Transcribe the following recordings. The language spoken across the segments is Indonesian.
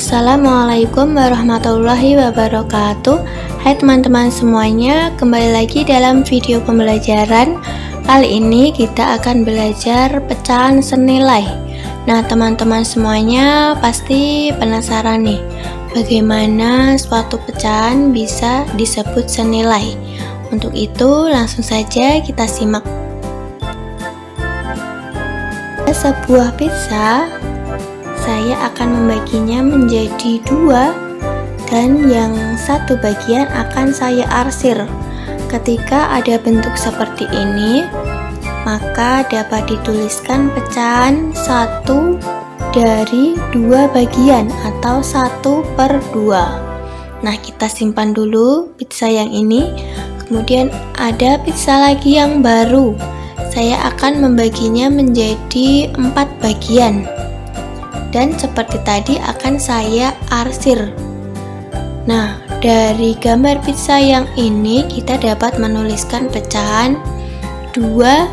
Assalamualaikum warahmatullahi wabarakatuh. Hai teman-teman semuanya, kembali lagi dalam video pembelajaran. Kali ini kita akan belajar pecahan senilai. Nah teman-teman semuanya pasti penasaran nih, bagaimana suatu pecahan bisa disebut senilai. Untuk itu langsung saja kita simak. Sebuah pizza, saya akan membaginya menjadi dua, dan yang satu bagian akan saya arsir. Ketika ada bentuk seperti ini, maka dapat dituliskan pecahan 1 dari 2 bagian atau 1/2. Nah, kita simpan dulu pizza yang ini. Kemudian ada pizza lagi yang baru. Saya akan membaginya menjadi 4 bagian. Dan seperti tadi akan saya arsir. Nah, dari gambar pizza yang ini kita dapat menuliskan pecahan 2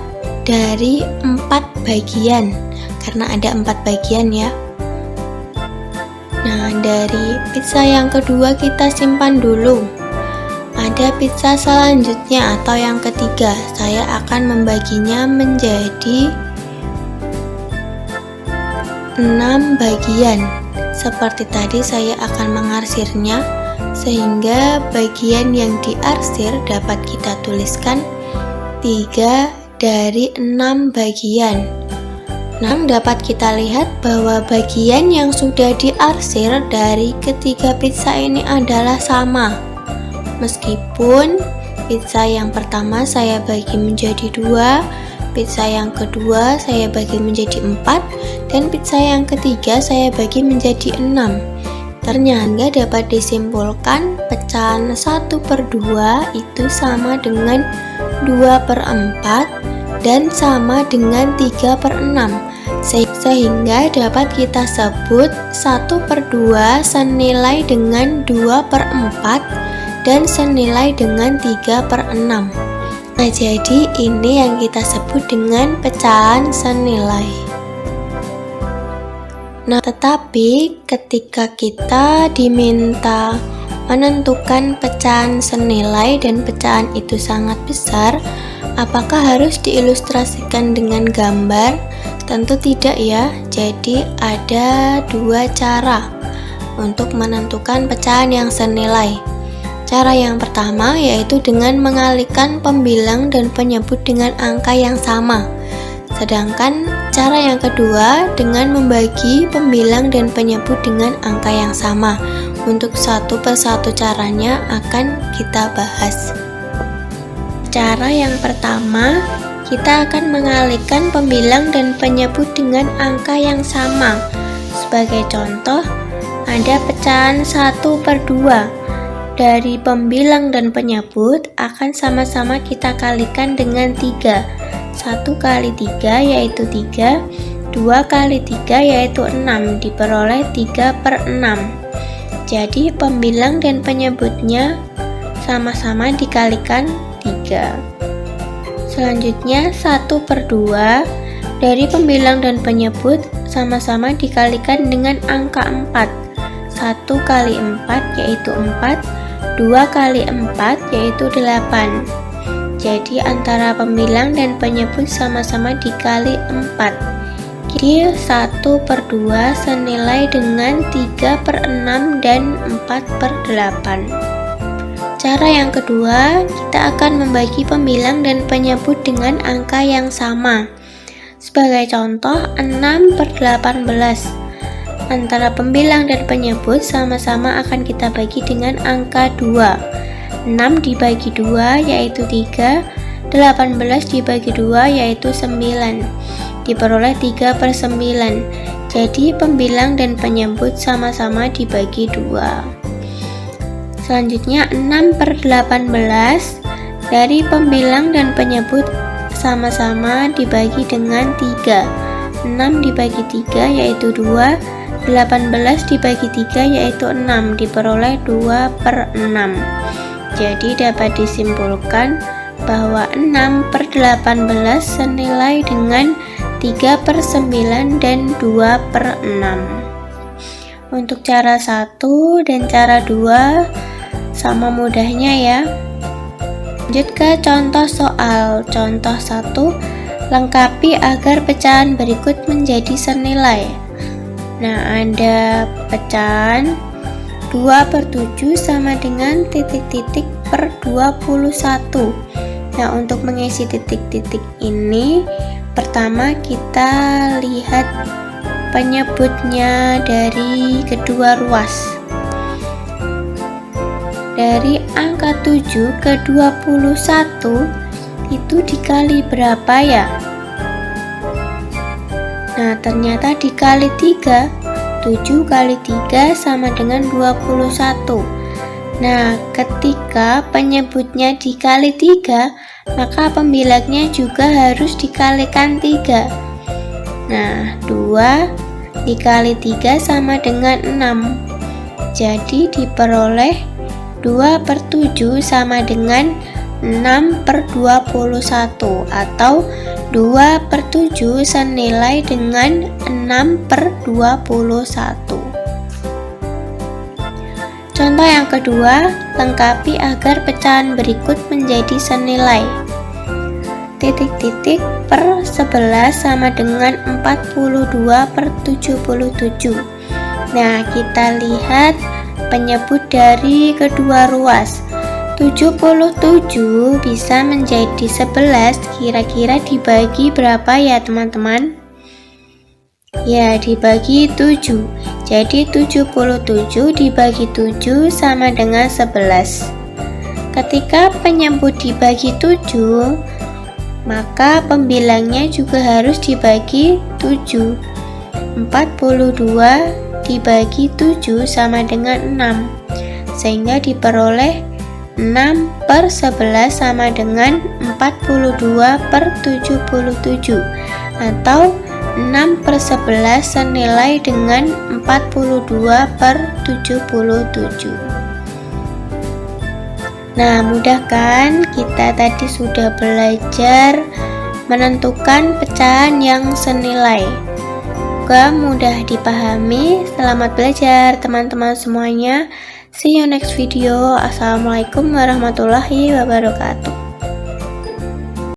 dari 4 bagian, karena ada 4 bagian ya. Nah, dari pizza yang kedua kita simpan dulu. Ada pizza selanjutnya atau yang ketiga, saya akan membaginya menjadi 6 bagian. Seperti tadi saya akan mengarsirnya, sehingga bagian yang diarsir dapat kita tuliskan 3 dari 6 bagian. Nah, dapat kita lihat bahwa bagian yang sudah diarsir dari ketiga pizza ini adalah sama. Meskipun pizza yang pertama saya bagi menjadi 2, pizza yang kedua saya bagi menjadi 4, dan pizza yang ketiga saya bagi menjadi 6. Ternyata dapat disimpulkan pecahan 1/2 itu sama dengan 2/4 dan sama dengan 3/6, sehingga dapat kita sebut 1/2 senilai dengan 2/4 dan senilai dengan 3/6. Nah, jadi ini yang kita sebut dengan pecahan senilai. Nah, tetapi ketika kita diminta menentukan pecahan senilai dan pecahan itu sangat besar, apakah harus diilustrasikan dengan gambar? Tentu tidak ya. Jadi ada 2 cara untuk menentukan pecahan yang senilai. Cara yang pertama yaitu dengan mengalihkan pembilang dan penyebut dengan angka yang sama. Sedangkan cara yang kedua dengan membagi pembilang dan penyebut dengan angka yang sama. Untuk satu persatu caranya akan kita bahas. Cara yang pertama, kita akan mengalihkan pembilang dan penyebut dengan angka yang sama. Sebagai contoh, ada pecahan 1/2. Dari pembilang dan penyebut akan sama-sama kita kalikan dengan 3. 1 kali 3 yaitu 3, 2 kali 3 yaitu 6, diperoleh 3/6. Jadi pembilang dan penyebutnya sama-sama dikalikan 3. Selanjutnya 1/2 dari pembilang dan penyebut sama-sama dikalikan dengan angka 4. 1 kali 4 yaitu 4, 2 kali 4 yaitu 8. Jadi antara pembilang dan penyebut sama-sama dikali 4. Jadi 1/2 senilai dengan 3/6 dan 4/8. Cara yang kedua, kita akan membagi pembilang dan penyebut dengan angka yang sama. Sebagai contoh, 6/18. Antara pembilang dan penyebut sama-sama akan kita bagi dengan angka 2. 6 dibagi 2 yaitu 3, 18 dibagi 2 yaitu 9, diperoleh 3/9. Jadi pembilang dan penyebut sama-sama dibagi 2. Selanjutnya 6/18 dari pembilang dan penyebut sama-sama dibagi dengan 3. 6 dibagi 3 yaitu 2, 18 dibagi 3 yaitu 6, diperoleh 2/6. Jadi dapat disimpulkan bahwa 6/18 senilai dengan 3/9 dan 2/6. Untuk cara 1 dan cara 2 sama mudahnya ya. Lanjut ke contoh soal. Contoh 1, lengkapi agar pecahan berikut menjadi senilai. Nah, ada pecahan 2/7 sama dengan titik-titik per 21. Nah, untuk mengisi titik-titik ini, pertama kita lihat penyebutnya dari kedua ruas. Dari angka 7 ke 21 itu dikali berapa ya? Nah, ternyata dikali 3. 7 kali 3 sama dengan 21. Nah, ketika penyebutnya dikali 3, maka pembilangnya juga harus dikalikan 3. Nah, 2 dikali 3 sama dengan 6. Jadi diperoleh 2/7 sama dengan 6/21 atau 2/7 senilai dengan 6/21. Contoh yang kedua, lengkapi agar pecahan berikut menjadi senilai. Titik-titik per 11 sama dengan 42/77. Nah, kita lihat penyebut dari kedua ruas. 77 bisa menjadi 11, kira-kira dibagi berapa ya teman-teman? Ya, dibagi 7. Jadi 77 dibagi 7 sama dengan 11. Ketika penyebut dibagi 7, maka pembilangnya juga harus dibagi 7. 42 dibagi 7 sama dengan 6, sehingga diperoleh 6/11 sama dengan 42/77 atau 6/11 senilai dengan 42/77. Nah, mudah kan? Kita tadi sudah belajar menentukan pecahan yang senilai. Semoga mudah dipahami. Selamat belajar teman-teman semuanya. See you next video. Assalamualaikum warahmatullahi wabarakatuh.